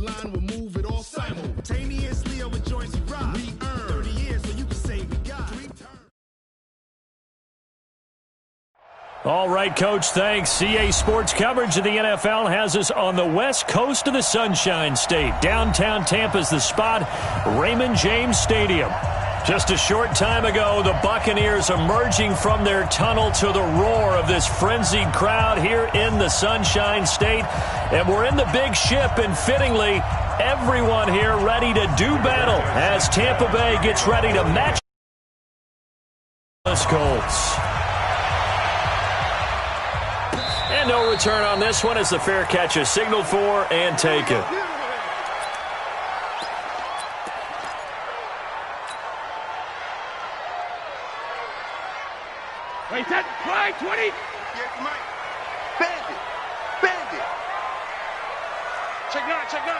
line, we'll move it all simultaneously over joints we ride. We earn 30 years so you can say we got 3 turns. All right, Coach, thanks. CA Sports coverage of the NFL has us on the west coast of the Sunshine State. Downtown Tampa's the spot, Raymond James Stadium. Just a short time ago, the Buccaneers emerging from their tunnel to the roar of this frenzied crowd here in the Sunshine State. And we're in the big ship, and fittingly, everyone here ready to do battle as Tampa Bay gets ready to match the Colts. And no return on this one as the fair catch is signaled for and taken. Wait, that fly 20. Yeah, Mike. Bandit. Bandit. Check 9, check 9.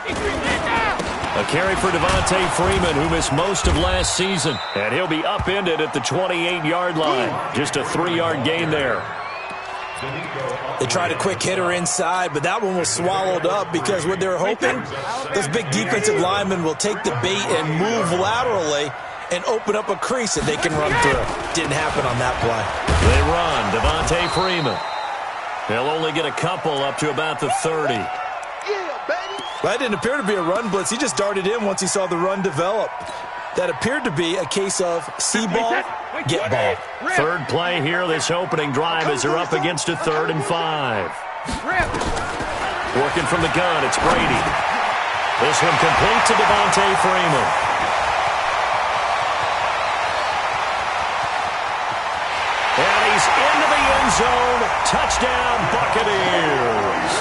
53, man down. A carry for Devontae Freeman, who missed most of last season. And he'll be upended at the 28-yard line. Just a 3-yard gain there. They tried a quick hitter inside, but that one was swallowed up because what they're hoping, those big defensive linemen will take the bait and move laterally and open up a crease that they can run through. Didn't happen on that play. They run. Devontae Freeman. They'll only get a couple up to about the 30. That didn't appear to be a run blitz. He just darted in once he saw the run develop. That appeered to be a case of see ball, get ball. Third play here, this opening drive as they're up against a 3rd and 5. Working from the gun, it's Brady. This one complete to Devontae Freeman. And he's into the end zone. Touchdown, Buccaneers.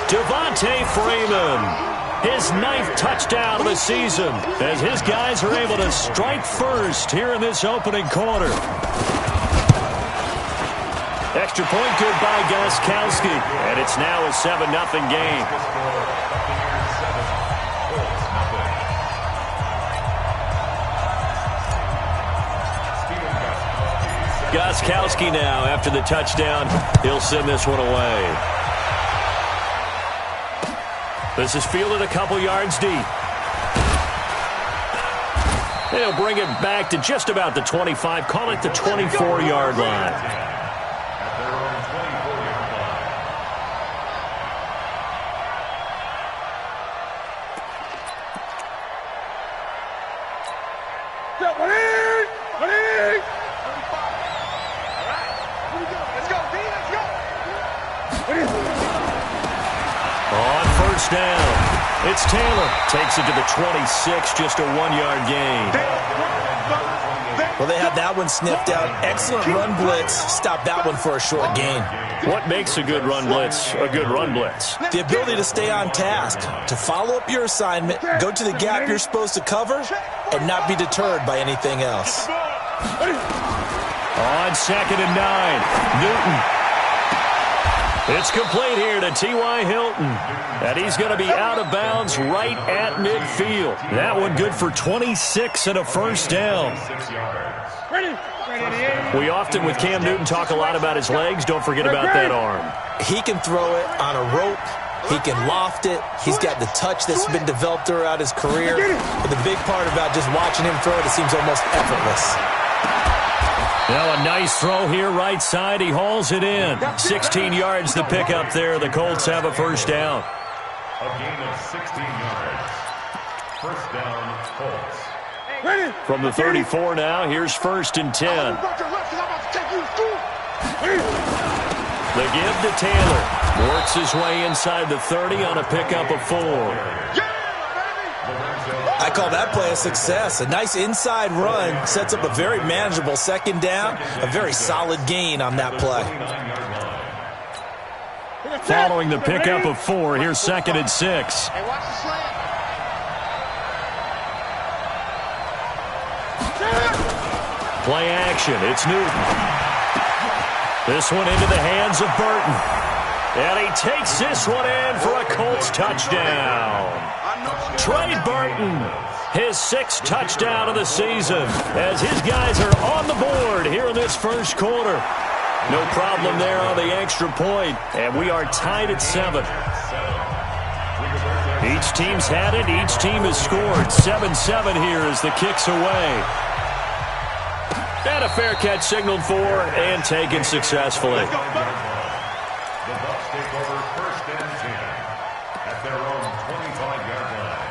Devontae Freeman, his 9th touchdown of the season, as his guys are able to strike first here in this opening quarter. Extra point good by Gostkowski, and it's now a 7-0 game. Gostkowski now, after the touchdown, he'll send this one away. This is fielded a couple yards deep. They'll bring it back to just about the 25, call it the 24-yard line. Down. It's Taylor. Takes it to the 26, just a 1-yard gain. Well, they had that one sniffed out. Excellent run blitz. Stop that one for a short gain. What makes a good run blitz a good run blitz? The ability to stay on task, to follow up your assignment, go to the gap you're supposed to cover, and not be deterred by anything else. On 2nd and 9, Newton. It's complete here to T.Y. Hilton. And he's going to be out of bounds right at midfield. That one good for 26 and a first down. We often, with Cam Newton, talk a lot about his legs. Don't forget about that arm. He can throw it on a rope. He can loft it. He's got the touch that's been developed throughout his career. But the big part about just watching him throw it, it seems almost effortless. Now a nice throw here right side. He hauls it in. 16 yards to pick up there. The Colts have a first down. A gain of 16 yards. First down, Colts. From the 34 now, here's 1st and 10. The give to Taylor. Works his way inside the 30 on a pickup of 4. I call that play a success. A nice inside run sets up a very manageable 2nd down. A very solid gain on that play. Following the pickup of 4, here's 2nd and 6. Hey, watch the slant. Play action. It's Newton. This one into the hands of Burton. And he takes this one in for a Colts touchdown. Trey Burton, his 6th touchdown of the season, as his guys are on the board here in this first quarter. No problem there on the extra point, and we are tied at 7. Each team's had it. Each team has scored. 7-7 here as the kick's away. And a fair catch signaled for and taken successfully. The Bucks take over 1st and 10 at their own 25-yard line.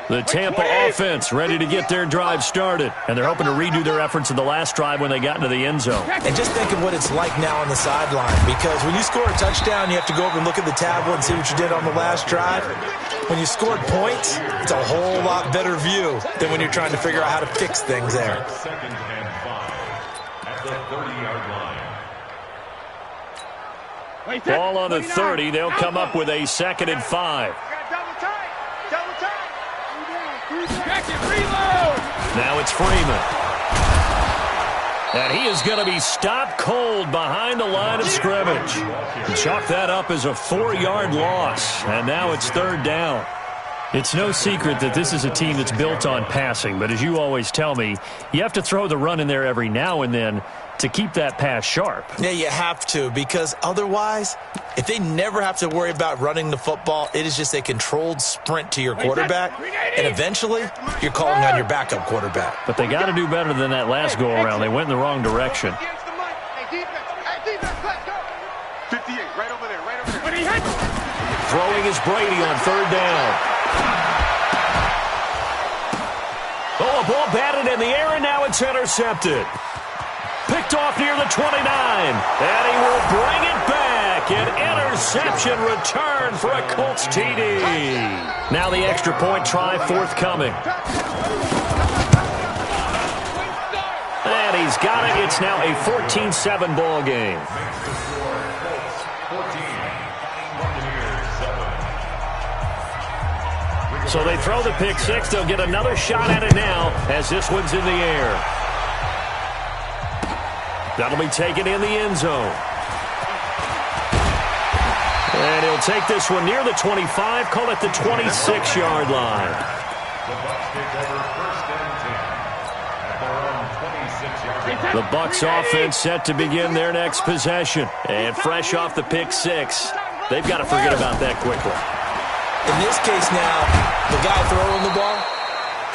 The Tampa offense ready to get their drive started, and they're hoping to redo their efforts in the last drive when they got into the end zone. And just think of what it's like now on the sideline, because when you score a touchdown, you have to go over and look at the tablet and see what you did on the last drive. When you scored points, it's a whole lot better view than when you're trying to figure out how to fix things there. 2nd and 5 at the 30-yard line. Ball on the 30. They'll come up with a 2nd and 5. Now it's Freeman. And he is going to be stopped cold behind the line of scrimmage. Chalk that up as a 4-yard loss. And now it's 3rd down. It's no secret that this is a team that's built on passing. But as you always tell me, you have to throw the run in there every now and then to keep that pass sharp. Yeah, you have to, because otherwise, if they never have to worry about running the football, it is just a controlled sprint to your quarterback, and eventually, you're calling on your backup quarterback. But they got to do better than that last go-around. They went in the wrong direction. 58, right over there. Throwing is Brady on 3rd down. Oh, a ball batted in the air, and now it's intercepted. Picked off near the 29, and he will bring it back. An interception return for a Colts TD. Now the extra point try forthcoming. And he's got it. It's now a 14-7 ball game. So they throw the pick six. They'll get another shot at it now as this one's in the air. That'll be taken in the end zone. And he'll take this one near the 25, call it the 26-yard line. The Bucks take over 1st and 10 at their own 26-yard line. The Bucks offense set to begin their next possession. And fresh off the pick six, they've got to forget about that quickly. In this case now, the guy throwing the ball,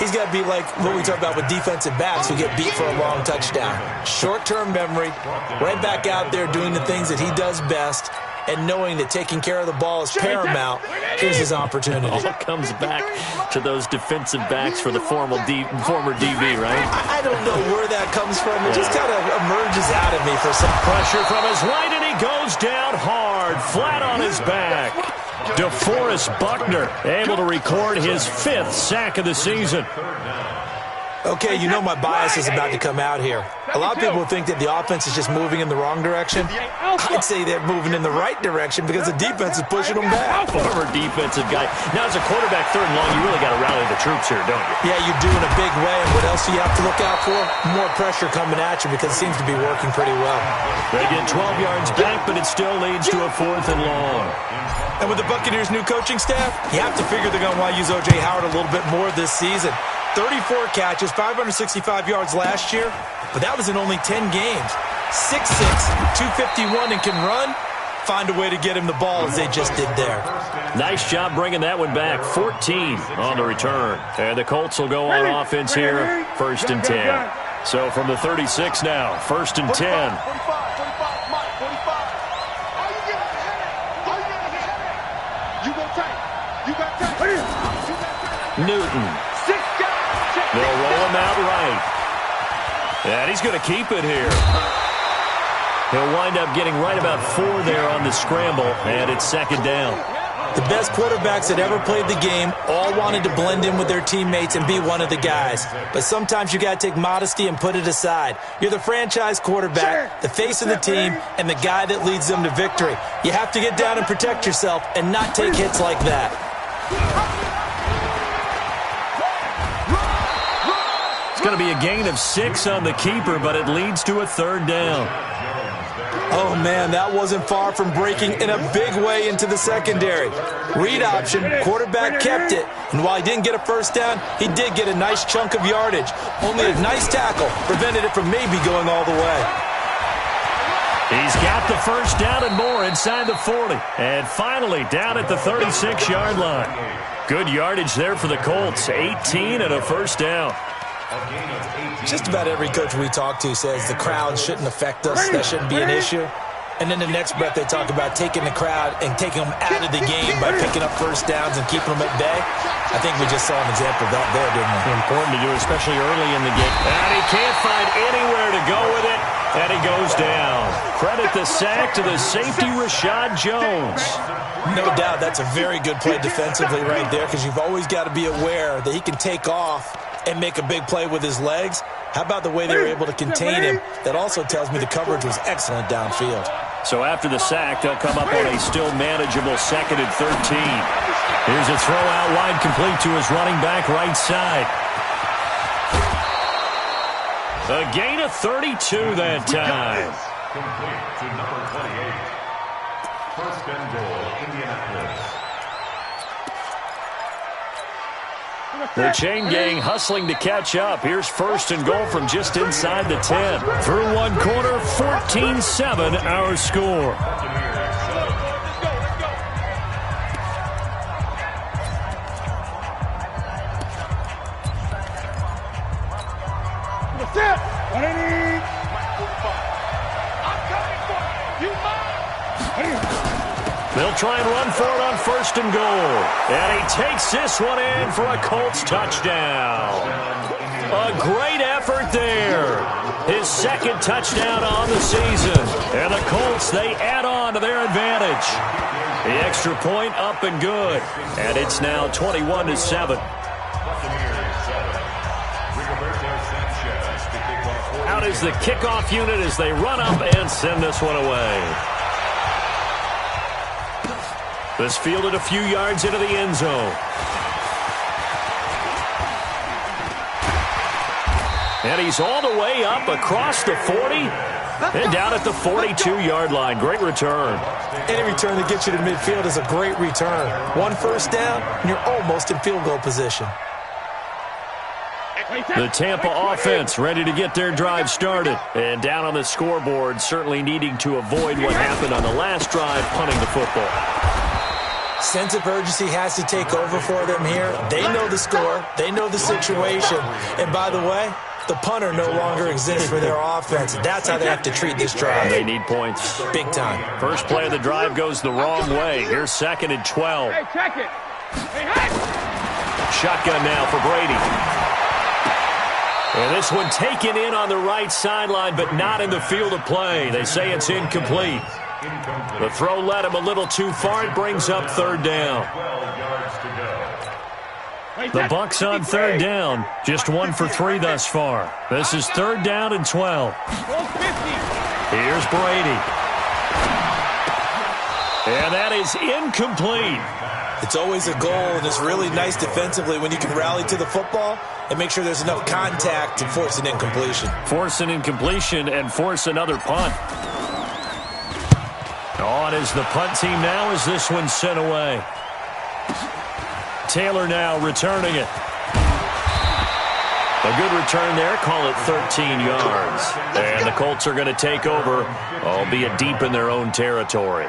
he's got to be like what we talk about with defensive backs who get beat for a long touchdown. Short-term memory, right back out there doing the things that he does best, and knowing that taking care of the ball is paramount. Here's his opportunity. All comes back to those defensive backs for the former DB, right? I don't know where that comes from. It just kind of emerges out of me for some Pressure from his right, and he goes down hard, flat on his back. DeForest Buckner able to record his 5th sack of the season. Okay, you know my bias is about to come out here. A lot of people think that the offense is just moving in the wrong direction. I'd say they're moving in the right direction because the defense is pushing them back. Former defensive guy. Now, as a quarterback 3rd and long, you really got to rally the troops here, don't you? Yeah, you do in a big way. And what else do you have to look out for? More pressure coming at you because it seems to be working pretty well. They get 12 yards back, but it still leads to a 4th and long. And with the Buccaneers' new coaching staff, you have to figure they're going to want to use O.J. Howard a little bit more this season. 34 catches, 565 yards last year, but that was in only 10 games. 6'6", 251, and can run. Find a way to get him the ball as they just did there. Nice job bringing that one back. 14 on the return. And the Colts will go on offense here, 1st and 10. So from the 36 now, 1st and 10. 45. Newton. They'll roll him out right. And he's going to keep it here. He'll wind up getting right about 4 there on the scramble, and it's 2nd down. The best quarterbacks that ever played the game all wanted to blend in with their teammates and be one of the guys. But sometimes you got to take modesty and put it aside. You're the franchise quarterback, the face of the team, and the guy that leads them to victory. You have to get down and protect yourself and not take hits like that. It's going to be a gain of 6 on the keeper, but it leads to a 3rd down. Oh, man, that wasn't far from breaking in a big way into the secondary. Read option, quarterback kept it, and while he didn't get a first down, he did get a nice chunk of yardage. Only a nice tackle prevented it from maybe going all the way. He's got the first down and more inside the 40. And finally down at the 36-yard line. Good yardage there for the Colts. 18 and a first down. Just about every coach we talk to says the crowd shouldn't affect us. That shouldn't be an issue. And then the next breath they talk about taking the crowd and taking them out of the game by picking up first downs and keeping them at bay. I think we just saw an example of that there, didn't we? Important to do, especially early in the game. And he can't find anywhere to go with it. And he goes down. Credit the sack to the safety, Rashad Jones. No doubt that's a very good play defensively right there, because you've always got to be aware that he can take off and make a big play with his legs. How about the way they were able to contain him? That also tells me the coverage was excellent downfield. So after the sack, they'll come up on a still manageable 2nd and 13. Here's a throw out wide, complete to his running back right side. A gain of 32 that time. Complete to number 28. First and goal, Indianapolis. The chain gang hustling to catch up. Here's first and goal from just inside the 10. Through one quarter, 14-7 our score. They'll try and run for it on first and goal. And he takes this one in for a Colts touchdown. A great effort there. His second touchdown on the season. And the Colts, they add on to their advantage. The extra point up and good. And it's now 21-7. Out is the kickoff unit as they run up and send this one away. This fielded a few yards into the end zone. And he's all the way up across the 40 and down at the 42-yard line. Great return. Any return that gets you to midfield is a great return. One first down, and you're almost in field goal position. The Tampa offense ready to get their drive started. And down on the scoreboard, certainly needing to avoid what happened on the last drive, punting the football. Sense of urgency has to take over for them here. They know the score. They know the situation. And by the way, the punter no longer exists for their offense. That's how they have to treat this drive. They need points. Big time. First play of the drive goes the wrong way. Here's 2nd and 12. Hey, check it. Hey, Shotgun now for Brady. And this one taken in on the right sideline, but not in the field of play. They say it's incomplete. The throw led him a little too far. It brings up 3rd down. The Bucks on 3rd down. Just 1 for 3 thus far. This is 3rd down and 12. Here's Brady. And that is incomplete. It's always a goal, and it's really nice defensively when you can rally to the football and make sure there's enough contact to force an incompletion. Force an incompletion and force another punt. On is the punt team now as this one's sent away. Taylor now returning it. A good return there, call it 13 yards. And the Colts are going to take over, albeit deep in their own territory.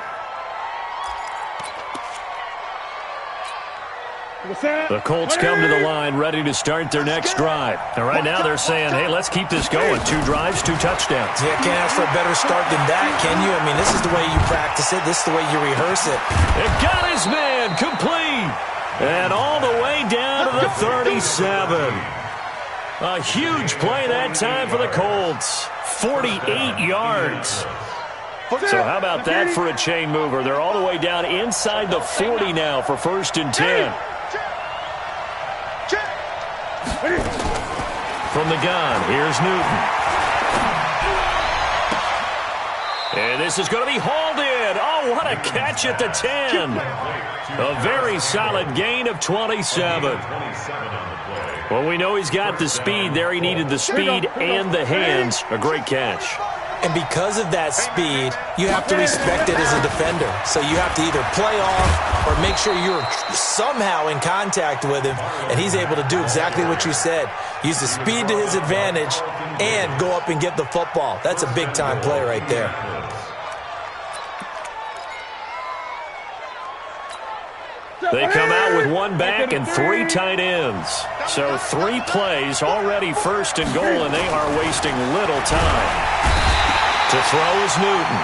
The Colts come to the line ready to start their next drive. And right now they're saying, hey, let's keep this going. 2 drives, 2 touchdowns. Yeah, can't ask for a better start than that, can you? I mean, this is the way you practice it. This is the way you rehearse it. It got his man complete. And all the way down to the 37. A huge play that time for the Colts. 48 yards. So how about that for a chain mover? They're all the way down inside the 40 now for 1st and 10. From the gun, here's Newton. And this is going to be hauled in. Oh, what a catch at the 10. A very solid gain of 27. Well, we know he's got the speed there. He needed the speed and the hands. A great catch. And because of that speed, you have to respect it as a defender. So you have to either play off or make sure you're somehow in contact with him, and he's able to do exactly what you said. Use the speed to his advantage and go up and get the football. That's a big-time play right there. They come out with one back and 3 tight ends. So 3 plays, already first and goal, and they are wasting little time. To throw is Newton.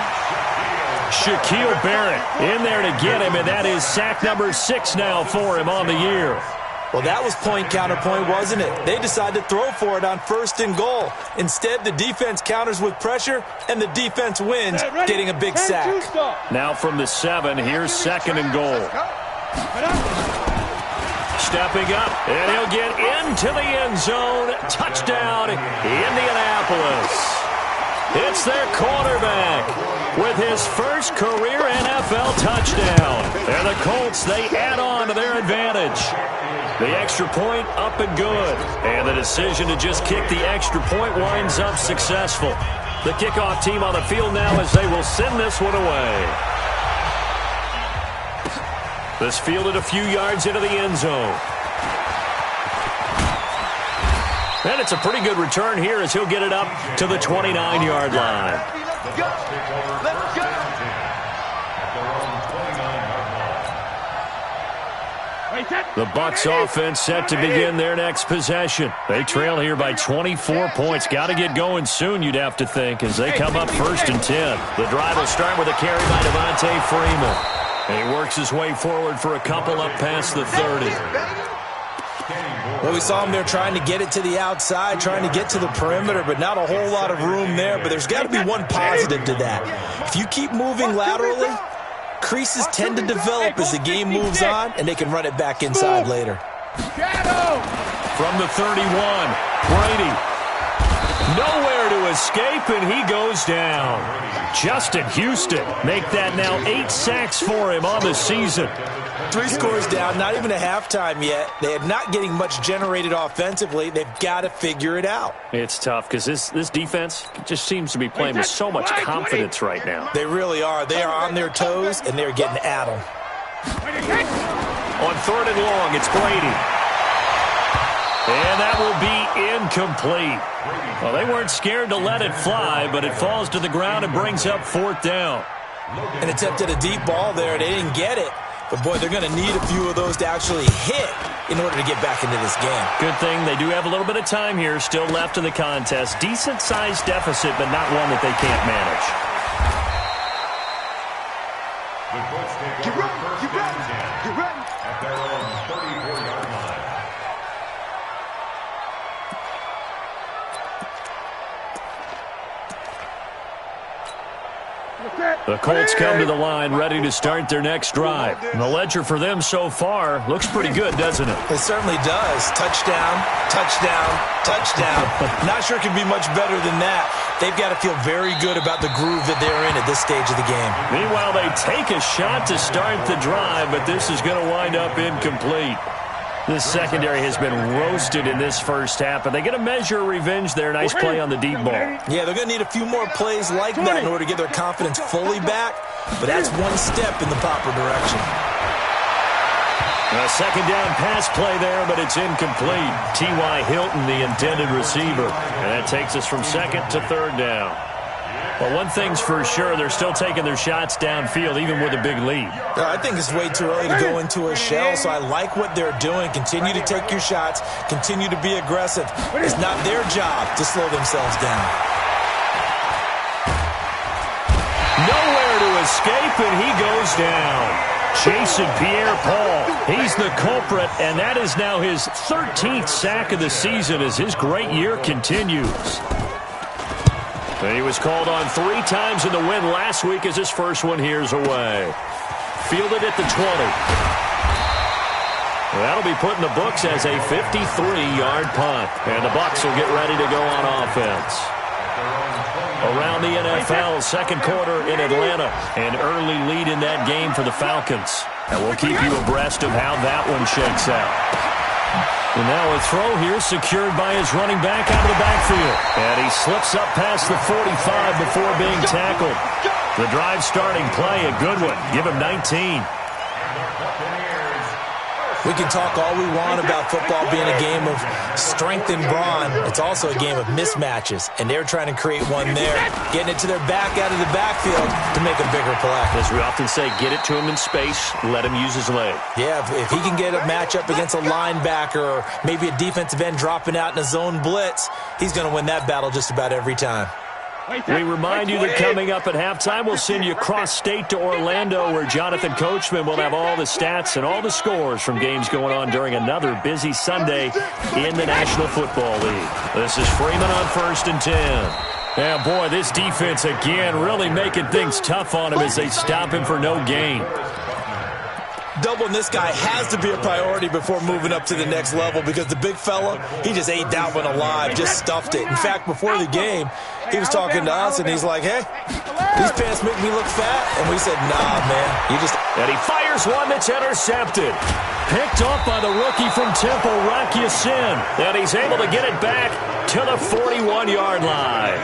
Shaquille Barrett in there to get him, and that is sack number 6 now for him on the year. Well, that was point counterpoint, wasn't it? They decided to throw for it on first and goal. Instead, the defense counters with pressure, and the defense wins, getting a big sack. Now from the 7, here's second and goal. Stepping up, and he'll get into the end zone. Touchdown, Indianapolis. It's their quarterback with his first career NFL touchdown. And the Colts, they add on to their advantage. The extra point up and good. And the decision to just kick the extra point winds up successful. The kickoff team on the field now as they will send this one away. This fielded a few yards into the end zone. And it's a pretty good return here as he'll get it up to the 29-yard line. The Bucks offense set to begin their next possession. They trail here by 24 points. Got to get going soon, you'd have to think, as they come up first and 10. The drive will start with a carry by Devontae Freeman. And he works his way forward for a couple up past the 30. Well, we saw him there trying to get it to the outside, trying to get to the perimeter, but not a whole lot of room there. But there's got to be one positive to that. If you keep moving laterally, creases tend to develop as the game moves on, and they can run it back inside later. From the 31, Brady. Nowhere to escape, and he goes down. Justin Houston make that now 8 sacks for him on the season. 3 scores down, not even a halftime yet. They are not getting much generated offensively. They've got to figure it out. It's tough because this defense just seems to be playing with so much confidence right now. They really are. They are on their toes, and they're getting at them. On 3rd and long, it's Brady. And that will be incomplete. Well, they weren't scared to let it fly, but it falls to the ground and brings up 4th down. An attempt at a deep ball there. They didn't get it. But, boy, they're going to need a few of those to actually hit in order to get back into this game. Good thing they do have a little bit of time here still left in the contest. Decent-sized deficit, but not one that they can't manage. The Colts take over first and 10 at their own 34-yard line. The Colts come to the line ready to start their next drive. And the ledger for them so far looks pretty good, doesn't it? It certainly does. Touchdown, touchdown, touchdown. Not sure it can be much better than that. They've got to feel very good about the groove that they're in at this stage of the game. Meanwhile, they take a shot to start the drive, but this is going to wind up incomplete. This secondary has been roasted in this first half, but they get a measure of revenge there. Nice play on the deep ball. Yeah, they're going to need a few more plays like that in order to get their confidence fully back, but that's one step in the proper direction. A second down pass play there, but it's incomplete. T.Y. Hilton, the intended receiver. And that takes us from 2nd to 3rd down. Well, one thing's for sure, they're still taking their shots downfield, even with a big lead. I think it's way too early to go into a shell, so I like what they're doing. Continue to take your shots. Continue to be aggressive. It's not their job to slow themselves down. Nowhere to escape, and he goes down. Jason Pierre-Paul, he's the culprit, and that is now his 13th sack of the season as his great year continues. And he was called on 3 times in the win last week as his first one here's away. Fielded at the 20. That'll be put in the books as a 53-yard punt. And the Bucks will get ready to go on offense. Around the NFL, second quarter in Atlanta. An early lead in that game for the Falcons. And we'll keep you abreast of how that one shakes out. And now a throw here secured by his running back out of the backfield. And he slips up past the 45 before being tackled. The drive starting play, a good one. Give him 19. We can talk all we want about football being a game of strength and brawn. It's also a game of mismatches, and they're trying to create one there, getting it to their back out of the backfield to make a bigger play. As we often say, get it to him in space, let him use his leg. Yeah, if he can get a matchup against a linebacker or maybe a defensive end dropping out in a zone blitz, he's going to win that battle just about every time. We remind you that coming up at halftime, we'll send you cross-state to Orlando, where Jonathan Coachman will have all the stats and all the scores from games going on during another busy Sunday in the National Football League. This is Freeman on 1st and 10. Yeah, boy, this defense again really making things tough on him as they stop him for no gain. Doubling this guy has to be a priority before moving up to the next level, because the big fella, he just ate that one alive, just stuffed it. In fact, before the game, he was talking to us, and he's like, hey, these pants make me look fat. And we said, nah, man, you just... And he fires one that's intercepted. Picked off by the rookie from Temple, Rocky Sin. And he's able to get it back to the 41-yard line.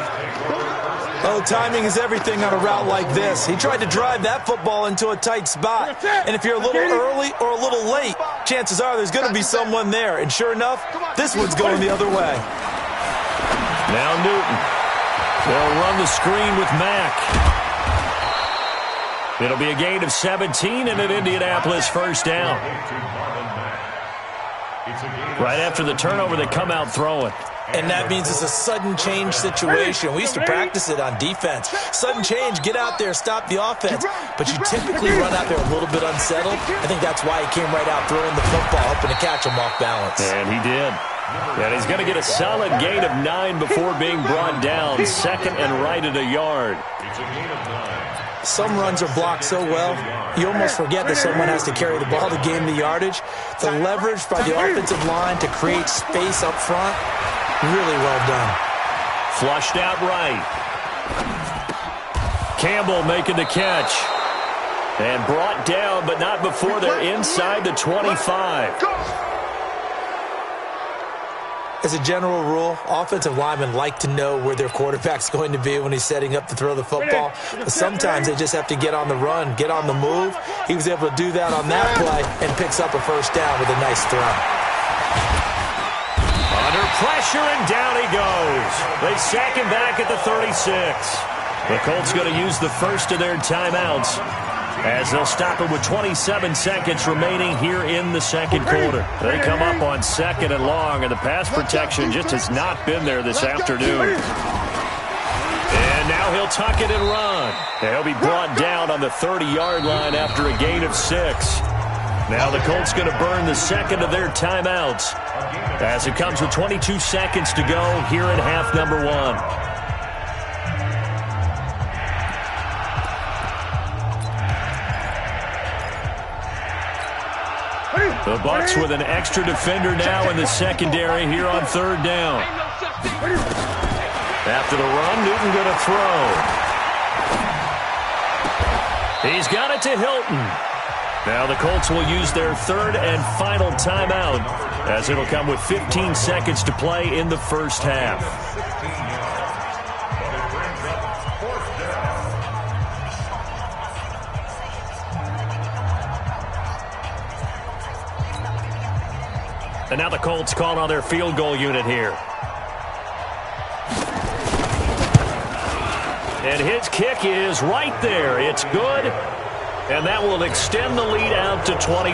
Oh, timing is everything on a route like this. He tried to drive that football into a tight spot. And if you're a little early or a little late, chances are there's going to be someone there. And sure enough, this one's going the other way. Now Newton. They'll run the screen with Mack. It'll be a gain of 17 and an Indianapolis first down. Right after the turnover, they come out throwing. And that means it's a sudden change situation. We used to practice it on defense. Sudden change, get out there, stop the offense. But you typically run out there a little bit unsettled. I think that's why he came right out throwing the football, hoping to catch him off balance. And he did. And he's going to get a solid gain of 9 before being brought down. Second and right at a yard. Some runs are blocked so well, you almost forget that someone has to carry the ball to gain the yardage. The leverage by the offensive line to create space up front, really well done. Flushed out right. Campbell making the catch. And brought down, but not before they're inside the 25. As a general rule, offensive linemen like to know where their quarterback's going to be when he's setting up to throw the football. But sometimes they just have to get on the run, get on the move. He was able to do that on that play and picks up a first down with a nice throw. Under pressure, and down he goes. They sack him back at the 36. The Colts going to use the first of their timeouts, as they'll stop it with 27 seconds remaining here in the second quarter. They come up on 2nd and long, and the pass protection just has not been there this afternoon. And now he'll tuck it and run. And he'll be brought down on the 30-yard line after a gain of 6. Now the Colts going to burn the second of their timeouts, as it comes with 22 seconds to go here in half number 1. The Bucks with an extra defender now in the secondary here on 3rd down. After the run, Newton going to throw. He's got it to Hilton. Now the Colts will use their 3rd and final timeout, as it'll come with 15 seconds to play in the first half. And now the Colts call on their field goal unit here. And his kick is right there. It's good. And that will extend the lead out to 24.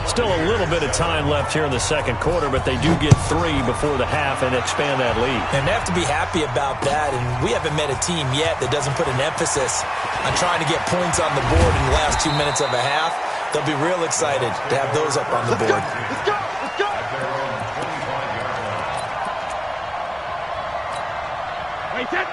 Still a little bit of time left here in the second quarter, but they do get 3 before the half and expand that lead. And they have to be happy about that. And we haven't met a team yet that doesn't put an emphasis on trying to get points on the board in the last 2 minutes of a half. They'll be real excited to have those up on the board. Let's go!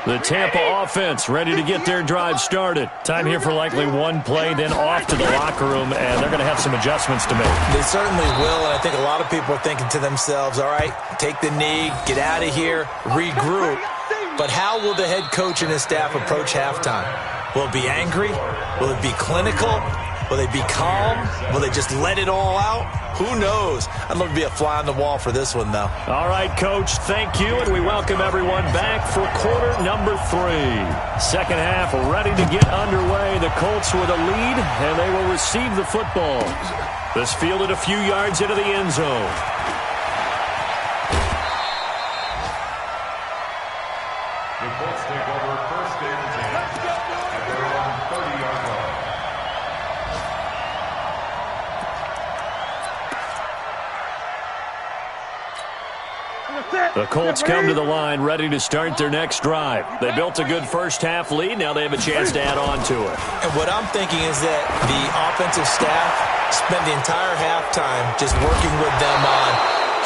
The Tampa offense ready to get their drive started. Time here for likely one play, then off to the locker room, and they're going to have some adjustments to make. They certainly will, and I think a lot of people are thinking to themselves, all right, take the knee, get out of here, regroup. But how will the head coach and his staff approach halftime? Will it be angry? Will it be clinical? Will they be calm? Will they just let it all out? Who knows? I'd love to be a fly on the wall for this one, though. All right, Coach, thank you, and we welcome everyone back for quarter number 3. Second half ready to get underway. The Colts with a lead, and they will receive the football. This fielded a few yards into the end zone. The Colts take over first and 10 at their own 30-yard line. The Colts come to the line ready to start their next drive. They built a good first-half lead. Now they have a chance to add on to it. And what I'm thinking is that the offensive staff spent the entire halftime just working with them on,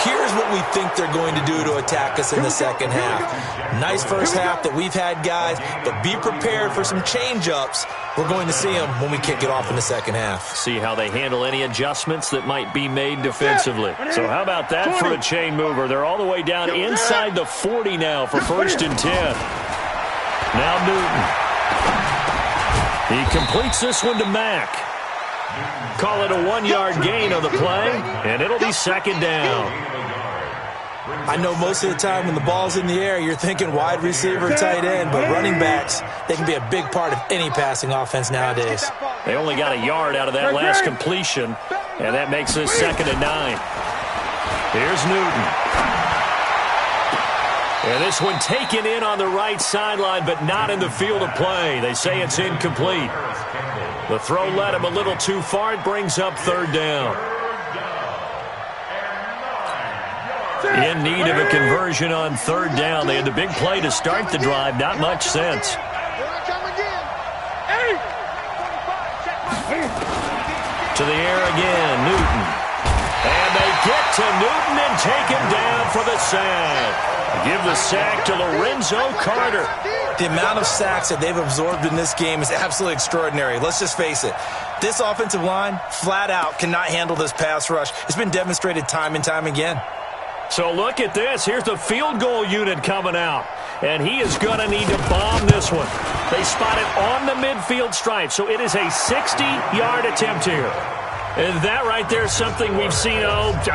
here's what we think they're going to do to attack us in the second half. Nice first half that we've had, guys, but be prepared for some change-ups. We're going to see them when we kick it off in the second half. See how they handle any adjustments that might be made defensively. So how about that for a chain mover? They're all the way down inside the 40 now for first and 10. Now Newton. He completes this one to Mack. Call it a 1-yard gain on the play, and it'll be second down. I know most of the time when the ball's in the air, you're thinking wide receiver, tight end, but running backs, they can be a big part of any passing offense nowadays. They only got a yard out of that last completion, and that makes this second and 9. Here's Newton. And this one taken in on the right sideline, but not in the field of play. They say it's incomplete. The throw led him a little too far. It brings up third down. In need of a conversion on third down. They had the big play to start the drive. Not much sense. To the air again, Newton. And they get to Newton and take him down for the sack. Give the sack to Lorenzo Carter. The amount of sacks that they've absorbed in this game is absolutely extraordinary. Let's just face it. This offensive line, flat out, cannot handle this pass rush. It's been demonstrated time and time again. So look at this. Here's the field goal unit coming out. And he is going to need to bomb this one. They spot it on the midfield stripe. So it is a 60-yard attempt here. And that right there is something we've seen, 15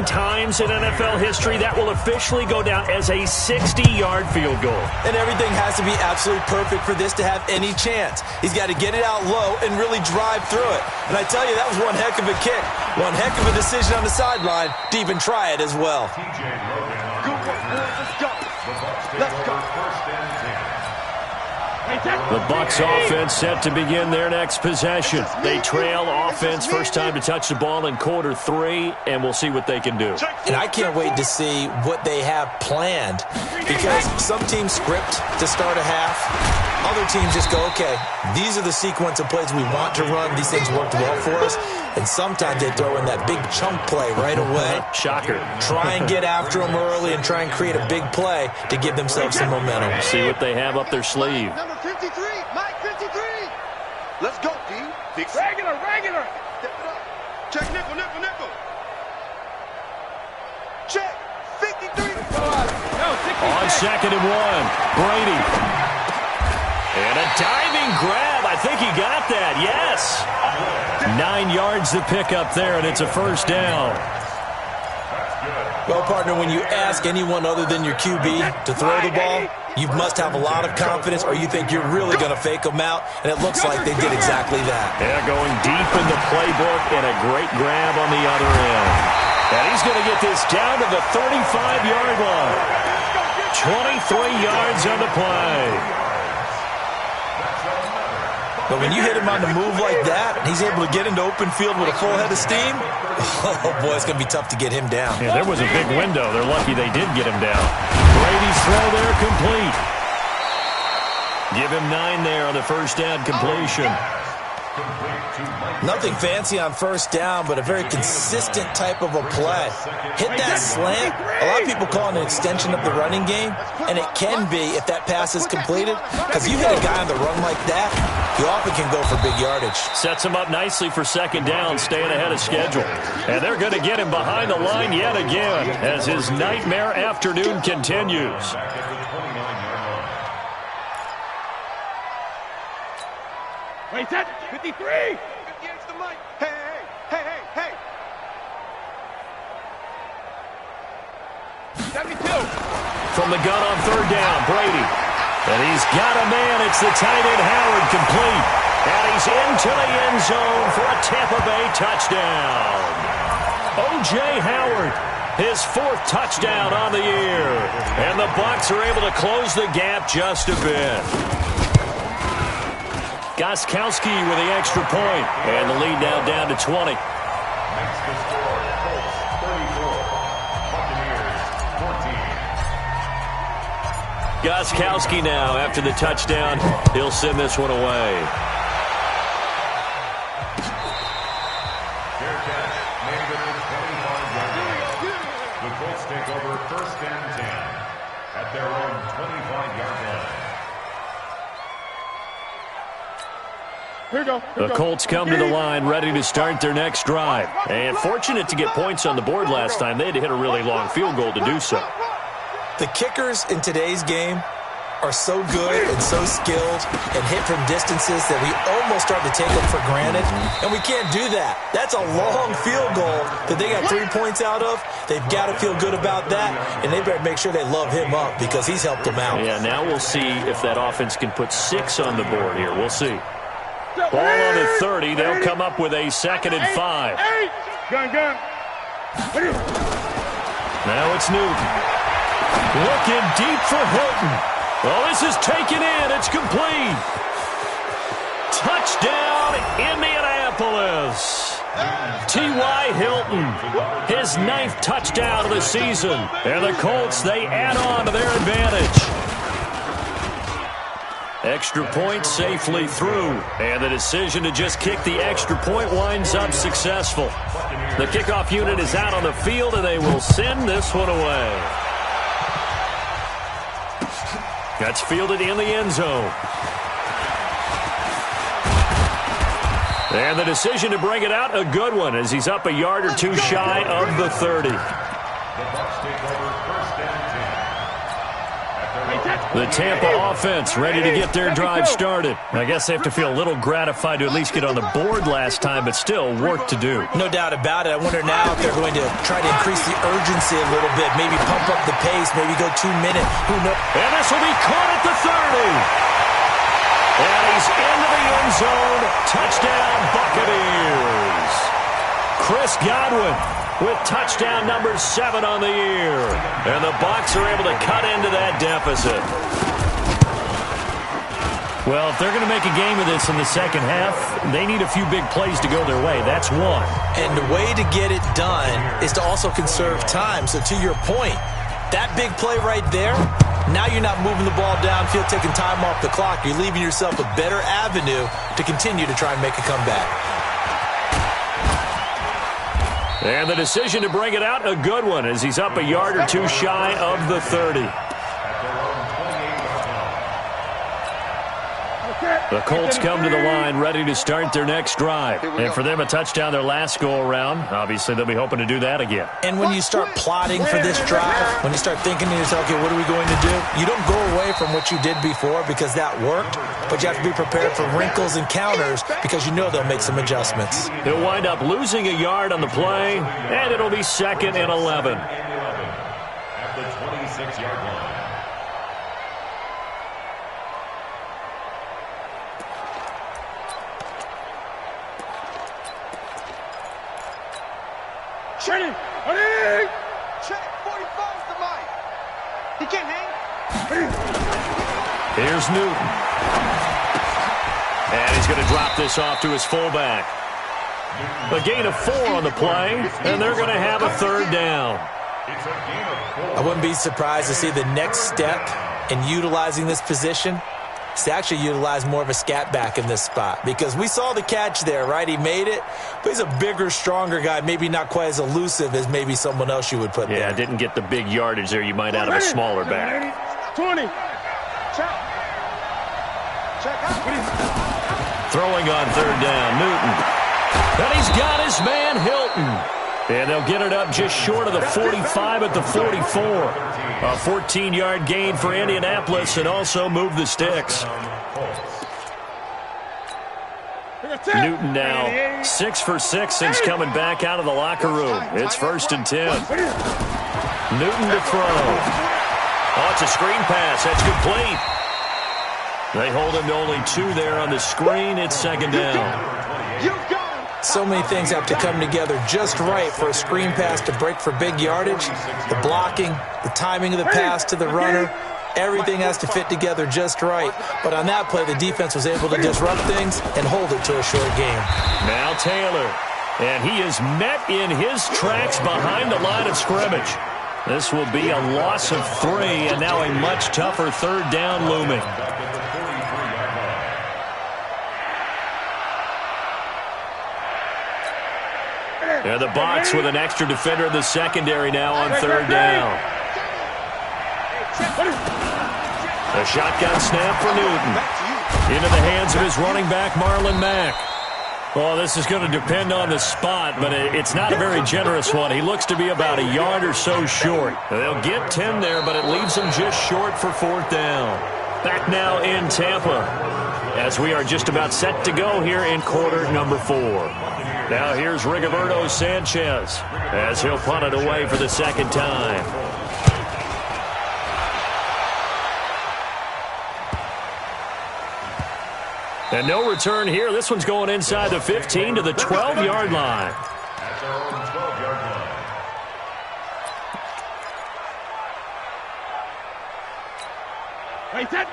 times in NFL history. That will officially go down as a 60-yard field goal. And everything has to be absolutely perfect for this to have any chance. He's got to get it out low and really drive through it. And I tell you, that was one heck of a kick. One heck of a decision on the sideline to even try it as well. Good work, boys. Let's go. Let's go. The Bucks offense set to begin their next possession. They trail offense first time to touch the ball in quarter 3, and we'll see what they can do. And I can't wait to see what they have planned, because some teams script to start a half. Other teams just go, okay, these are the sequence of plays we want to run. These things worked well for us. And sometimes they throw in that big chunk play right away. Shocker. Try and get after them early and try and create a big play to give themselves some momentum. See what they have up their sleeve. Number 53, Mike 53. Let's go, D. Fix it. Regular. Step it up. Check nickel. Check 53. On second and 1, Brady. And a diving grab. I think he got that. Yes. 9 yards to pick up there, and it's a first down. Well, partner, when you ask anyone other than your QB to throw the ball, you must have a lot of confidence, or you think you're really going to fake them out, and it looks like they did exactly that. Yeah, going deep in the playbook, and a great grab on the other end. And he's going to get this down to the 35-yard line. 23 yards on the play. But when you hit him on the move like that, and he's able to get into open field with a full head of steam, oh, boy, it's going to be tough to get him down. Yeah, there was a big window. They're lucky they did get him down. Brady's throw there complete. Give him 9 there on the first down completion. Nothing fancy on first down, but a very consistent type of a play. Hit that slant. A lot of people call it an extension of the running game, and it can be if that pass is completed, because you hit a guy on the run like that, he often can go for big yardage. Sets him up nicely for second down, staying ahead of schedule. And they're going to get him behind the line yet again as his nightmare afternoon continues. Wait, that 53. Mike. Hey, hey, hey, hey, hey. 72. From the gun on third down, Brady. And he's got a man. It's the tight end, Howard, complete. And he's into the end zone for a Tampa Bay touchdown. O.J. Howard, his fourth touchdown on the year. And the Bucs are able to close the gap just a bit. Gostkowski with the extra point. And the lead now down to 20. Makes the score Colts 34, Buccaneers 14. Gostkowski now after the touchdown. He'll send this one away. Fair catch, made it a 25-yard line. The Colts take over first and 10 at their own 25-yard line. The Colts come to the line ready to start their next drive. And fortunate to get points on the board last time. They had to hit a really long field goal to do so. The kickers in today's game are so good and so skilled and hit from distances that we almost start to take them for granted. And we can't do that. That's a long field goal that they got 3 points out of. They've got to feel good about that, and they better make sure they love him up because he's helped them out. Yeah, now we'll see if that offense can put 6 on the board here. We'll see. Ball on the 30. They'll come up with a 2nd and 5. Gun. Now it's Newton. Looking deep for Hilton. Well, this is taken in. It's complete. Touchdown, Indianapolis. T.Y. Hilton, his 9th touchdown of the season. And the Colts, they add on to their advantage. Extra point safely through. And the decision to just kick the extra point winds up successful. The kickoff unit is out on the field, and they will send this one away. That's fielded in the end zone. And the decision to bring it out, a good one, as he's up a yard or two shy of the 30. The Bucs take over first and 10. The Tampa offense ready to get their drive started. I guess they have to feel a little gratified to at least get on the board last time, but still work to do. No doubt about it. I wonder now if they're going to try to increase the urgency a little bit, maybe pump up the pace, maybe go 2 minute. Who knows? And this will be caught at the 30. And he's into the end zone. Touchdown, Buccaneers. Chris Godwin with touchdown number 7 on the year. And the Bucs are able to cut into that deficit. Well, if they're going to make a game of this in the second half, they need a few big plays to go their way. That's one. And the way to get it done is to also conserve time. So to your point, that big play right there, now you're not moving the ball downfield, taking time off the clock. You're leaving yourself a better avenue to continue to try and make a comeback. And the decision to bring it out, a good one, as he's up a yard or two shy of the 30. The Colts come to the line ready to start their next drive. And for them, a touchdown their last go-around. Obviously, they'll be hoping to do that again. And when you start plotting for this drive, when you start thinking to yourself, okay, what are we going to do? You don't go away from what you did before because that worked, but you have to be prepared for wrinkles and counters because you know they'll make some adjustments. He'll wind up losing a yard on the play, and it'll be 2nd and 11. At the 26-yard line. Ready. Check. 45's the mic. He can't hang. Here's Newton. And he's going to drop this off to his fullback. A gain of 4 on the play, and they're going to have a 3rd down. It's a gain of 4. I wouldn't be surprised to see the next step in utilizing this position is to actually utilize more of a scat back in this spot because we saw the catch there, right? He made it, but he's a bigger, stronger guy, maybe not quite as elusive as maybe someone else you would put there. Yeah, didn't get the big yardage there you might out of a smaller back. 20. Check. Check out. Throwing on 3rd down, Newton. And he's got his man, Hilton. And they'll get it up just short of the 45 at the 44. A 14-yard gain for Indianapolis and also move the sticks. Newton now 6 for 6 since coming back out of the locker room. It's 1st and 10. Newton to throw. Oh, it's a screen pass. That's complete. They hold him to only 2 there on the screen. It's 2nd down. So many things have to come together just right for a screen pass to break for big yardage. The blocking, the timing of the pass to the runner, everything has to fit together just right. But on that play, the defense was able to disrupt things and hold it to a short game. Now Taylor, and he is met in his tracks behind the line of scrimmage. This will be a loss of 3, and now a much tougher 3rd down looming. And the Bucks with an extra defender in the secondary now on 3rd down. A shotgun snap for Newton. Into the hands of his running back, Marlon Mack. Well, this is going to depend on the spot, but it's not a very generous one. He looks to be about a yard or so short. They'll get 10 there, but it leaves them just short for 4th down. Back now in Tampa, as we are just about set to go here in quarter number 4. Now here's Rigoberto Sanchez as he'll punt it away for the 2nd time. And no return here. This one's going inside the 15 to the 12-yard line. At their own 12-yard line.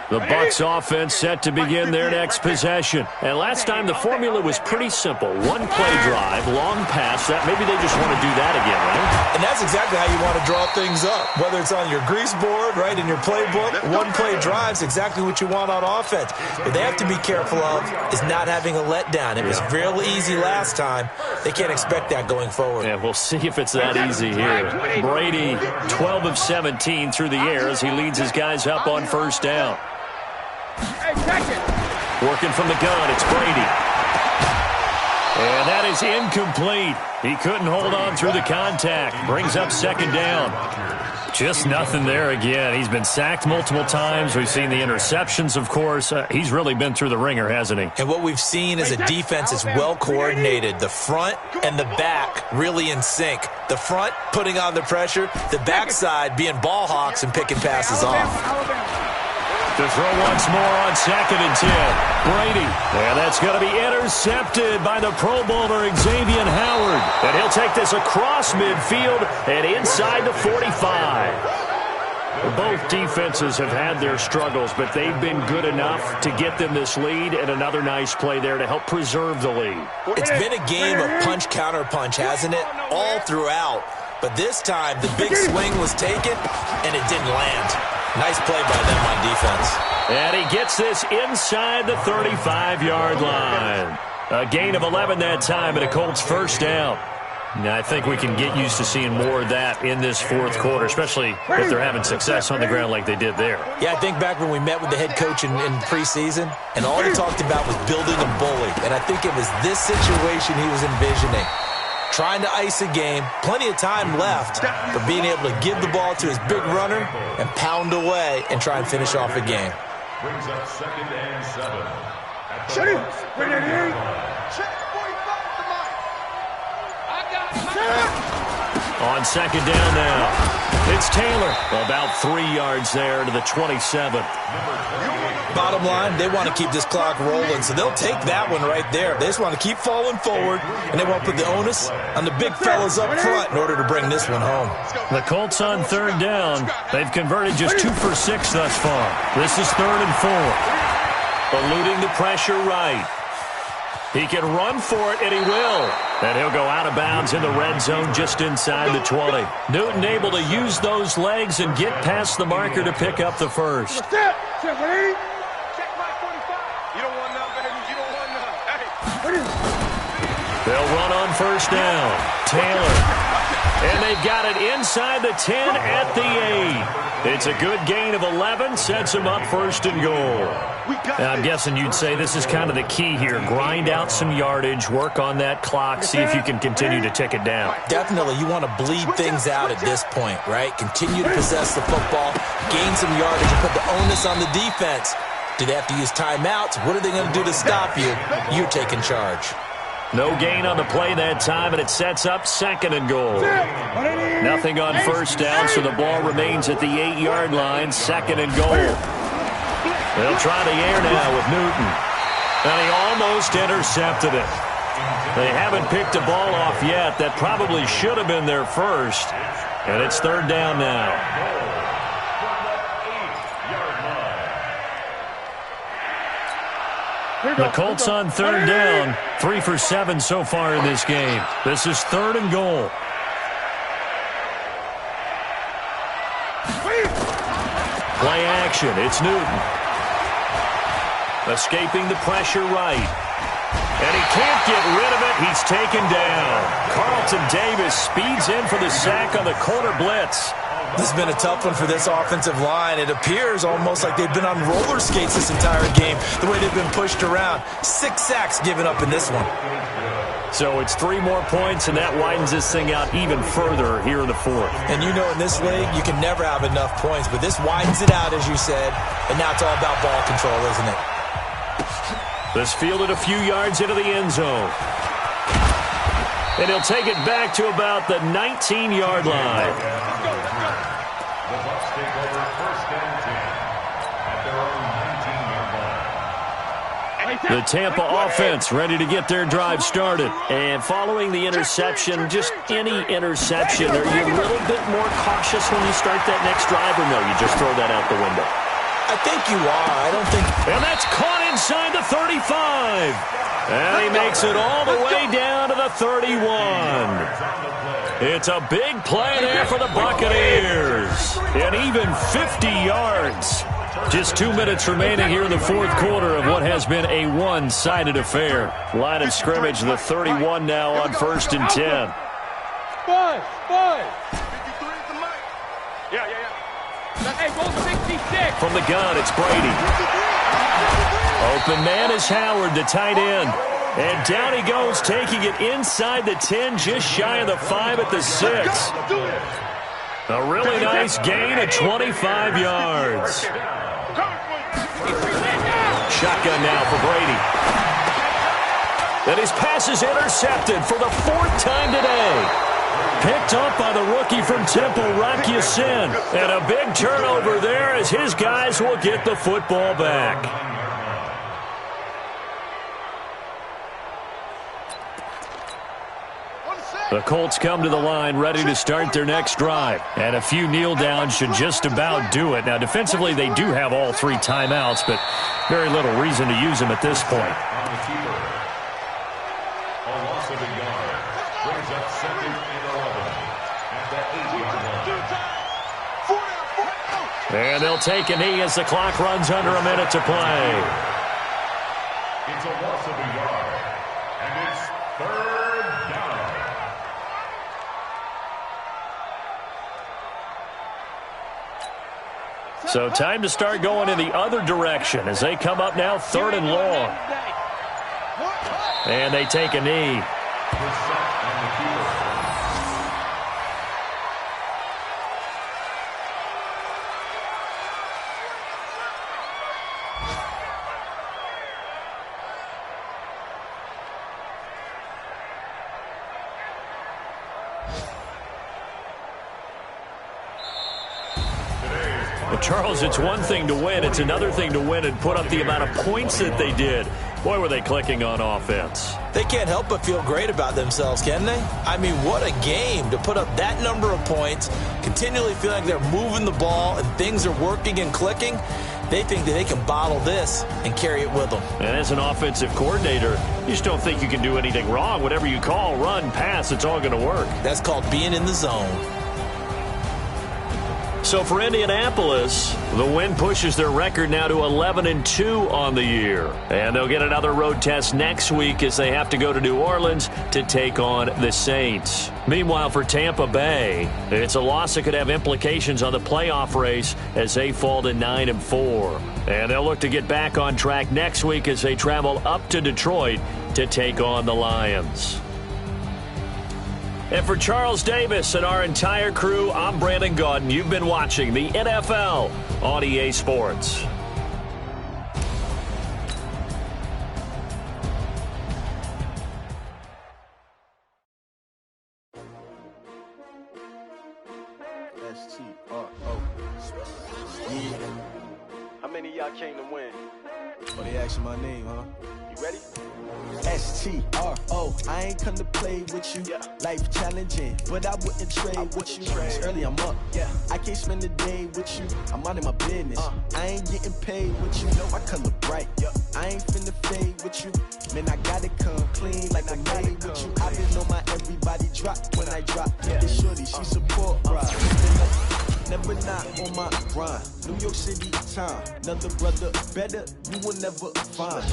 The Bucks offense set to begin their next possession. And last time the formula was pretty simple. 1-play drive, long pass. That maybe they just want to do that again, right? And that's exactly how you want to draw things up. Whether it's on your grease board, right, in your playbook, 1-play drive's exactly what you want on offense. What they have to be careful of is not having a letdown. It was real easy last time. They can't expect that going forward. Yeah, we'll see if it's that easy here. Brady, 12 of 17 through the air as he leads his guys up on 1st down. Working from the gun, it's Brady. And that is incomplete. He couldn't hold on through the contact. Brings up 2nd down. Just nothing there again. He's been sacked multiple times. We've seen the interceptions, of course. He's really been through the ringer, hasn't he? And what we've seen is a defense is well coordinated. The front and the back really in sync. The front putting on the pressure. The backside being ball hawks and picking passes off. To throw once more on 2nd and 10. Brady. And that's going to be intercepted by the Pro Bowler Xavier Howard. And he'll take this across midfield and inside the 45. Both defenses have had their struggles, but they've been good enough to get them this lead, and another nice play there to help preserve the lead. It's been a game of punch-counter-punch, hasn't it? All throughout. But this time, the big swing was taken, and it didn't land. Nice play by them on defense. And he gets this inside the 35-yard line. A gain of 11 that time, and a Colts 1st down. Now, I think we can get used to seeing more of that in this 4th quarter, especially if they're having success on the ground like they did there. Yeah, I think back when we met with the head coach in preseason, and all he talked about was building a bully. And I think it was this situation he was envisioning. Trying to ice a game, plenty of time left, but being able to give the ball to his big runner and pound away and try and finish off a game. Brings up 2nd and 7. Shoot him! Bring it in! On 2nd down now. It's Taylor. About 3 yards there to the 27. Bottom line, they want to keep this clock rolling, so they'll take that one right there. They just want to keep falling forward, and they want to put the onus on the big fellas up front in order to bring this one home. The Colts on 3rd down. They've converted just 2 for 6 thus far. This is 3rd and 4. Eluding the pressure right. He can run for it, and he will. And he'll go out of bounds in the red zone just inside the 20. Newton able to use those legs and get past the marker to pick up the 1st. They'll run on 1st down. Taylor. And they've got it inside the 10 at the 8. It's a good gain of 11. Sets them up 1st and goal. Now, I'm guessing you'd say this is kind of the key here. Grind out some yardage, work on that clock, see if you can continue to tick it down. Definitely. You want to bleed things out at this point, right? Continue to possess the football, gain some yardage, and put the onus on the defense Do they have to use timeouts? What are they going to do to stop you? You're taking charge. No gain on the play that time, and it sets up 2nd and goal. Nothing on first down, so the ball remains at the 8-yard line, 2nd and goal. They'll try the air now with Newton. And he almost intercepted it. They haven't picked a ball off yet. That probably should have been their first. And it's 3rd down now. The Colts on 3rd down. 3 for 7 so far in this game. This is 3rd and goal. Play action. It's Newton. Escaping the pressure right. And he can't get rid of it. He's taken down. Carlton Davis speeds in for the sack on the corner blitz. This has been a tough one for this offensive line. It appears almost like they've been on roller skates this entire game, the way they've been pushed around. 6 sacks given up in this one. So it's 3 more points, and that widens this thing out even further here in the 4th. And you know in this league, you can never have enough points, but this widens it out, as you said, and now it's all about ball control, isn't it? This fielded a few yards into the end zone. And he'll take it back to about the 19-yard line. The Bucks take over 1st and 10 at their own 19-yard line. The Tampa offense ready to get their drive started. And following the interception, just any interception, are you a little bit more cautious when you start that next drive, or no, you just throw that out the window? I think you are. I don't think... And that's caught inside the 35. And he makes it all the way down to the 31. It's a big play there for the Buccaneers. And even 50 yards. Just 2 minutes remaining here in the 4th quarter of what has been a one-sided affair. Line of scrimmage, the 31 now on 1st and 10. Five. Yeah. Hey, go 66. From the gun, it's Brady. Open man is Howard, the tight end. And down he goes, taking it inside the 10, just shy of the 5 at the 6. A really nice gain of 25 yards. Shotgun now for Brady. And his pass is intercepted for the 4th time today. Picked up by the rookie from Temple, Rocky Sin. And a big turnover there as his guys will get the football back. The Colts come to the line ready to start their next drive. And a few kneel downs should just about do it. Now, defensively, they do have all 3 timeouts, but very little reason to use them at this point. A loss of a yard brings up 2nd and 11 at the 8-yard line. And they'll take a knee as the clock runs under a minute to play. It's a loss of a yard, and it's 3rd down. So time to start going in the other direction as they come up now 3rd and long. And they take a knee. Charles, it's one thing to win. It's another thing to win and put up the amount of points that they did. Boy, were they clicking on offense. They can't help but feel great about themselves, can they? I mean, what a game to put up that number of points, continually feeling like they're moving the ball and things are working and clicking. They think that they can bottle this and carry it with them. And as an offensive coordinator, you just don't think you can do anything wrong. Whatever you call, run, pass, it's all going to work. That's called being in the zone. So for Indianapolis, the win pushes their record now to 11-2 on the year. And they'll get another road test next week as they have to go to New Orleans to take on the Saints. Meanwhile, for Tampa Bay, it's a loss that could have implications on the playoff race as they fall to 9-4. And they'll look to get back on track next week as they travel up to Detroit to take on the Lions. And for Charles Davis and our entire crew, I'm Brandon Gaudin. You've been watching the NFL on EA Sports. S-T-R-O. Yeah. How many of y'all came to win? Oh, they asking my name, huh? You ready? S-T-R-O. I ain't come to play with you. Yeah. Life challenging, but I wouldn't trade with you. It's early, I'm up. Yeah. I can't spend the day with you. I'm minding my business. I ain't getting paid with you. No, I color bright. Yeah. I ain't finna fade with you. Man, I gotta come clean like I made with you. I been on my everybody drop when I drop. Yeah. This shorty, she support, bro. Never not on my grind. New York City time. Another brother better, you will never find.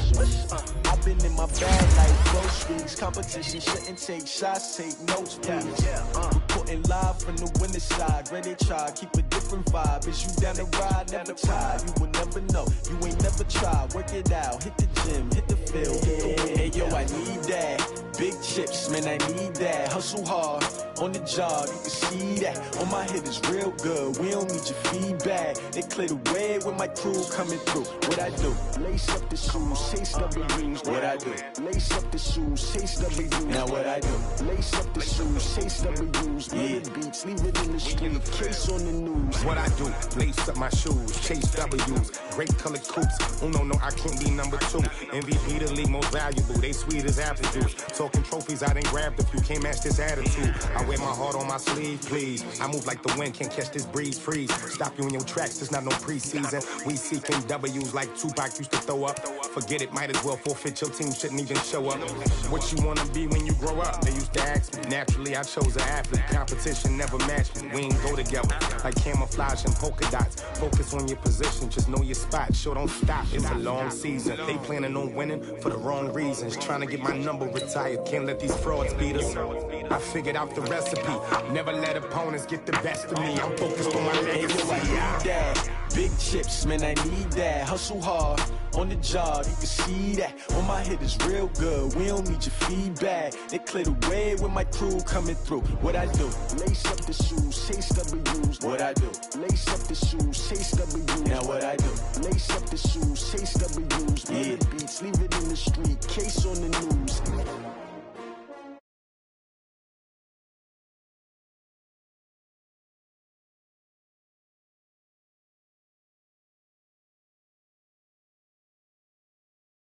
I've been in my bag like groceries. Competition shouldn't take shots, take notes, please. Reporting live from the winter side. Ready to try, keep a different vibe. Is you down the ride, never tired. You will never know, you ain't never tried. Work it out, hit the gym, hit the field, hit the wind. Hey yo, I need that. Big chips, man, I need that. Hustle hard, on the job, you can see that. On my head is real good, we don't need your feedback. They clear the way with my crew coming through. What I do? Lace up the shoes, chase W's. What I do? Lace up the shoes, chase W's. Now what I do? Lace up the shoes, chase W's. Yeah. Beats, leave it in the street, case on the news. What I do? Lace up my shoes, chase W's. Great colored coops. Oh no, I can't be number 2. MVP the league most valuable. They sweet as apple juice. Talking trophies, I didn't grab the few. Can't match this attitude. I wear my heart on my sleeve, please. I move like the wind, can't catch this breeze, freeze. Stop you in your tracks, there's not no preseason. We seeking W's like Tupac used to throw up. Forget it, might as well forfeit. Your team shouldn't even show up. What you wanna be when you grow up? They used to ask me. Naturally, I chose an athlete. Competition never matched me. We ain't go together like camouflage and polka dots. Focus on your position, just know your spot. Sure, don't stop. It's a long season. They planning on winning for the wrong reasons. Trying to get my number retired. Can't let these frauds beat us. I figured out the recipe. Never let opponents get the best of me. I'm focused on my legacy. I need that. Big chips, man, I need that. Hustle hard, on the job, you can see that. On my head is real good, we don't need your feedback. They clear the way with my crew coming through. What I do? Lace up the shoes, chase W's. What I do? Lace up the shoes, chase W's. Now what I do? Lace up the shoes, chase W's. Yeah. Beats, leave it in the street, case on the news.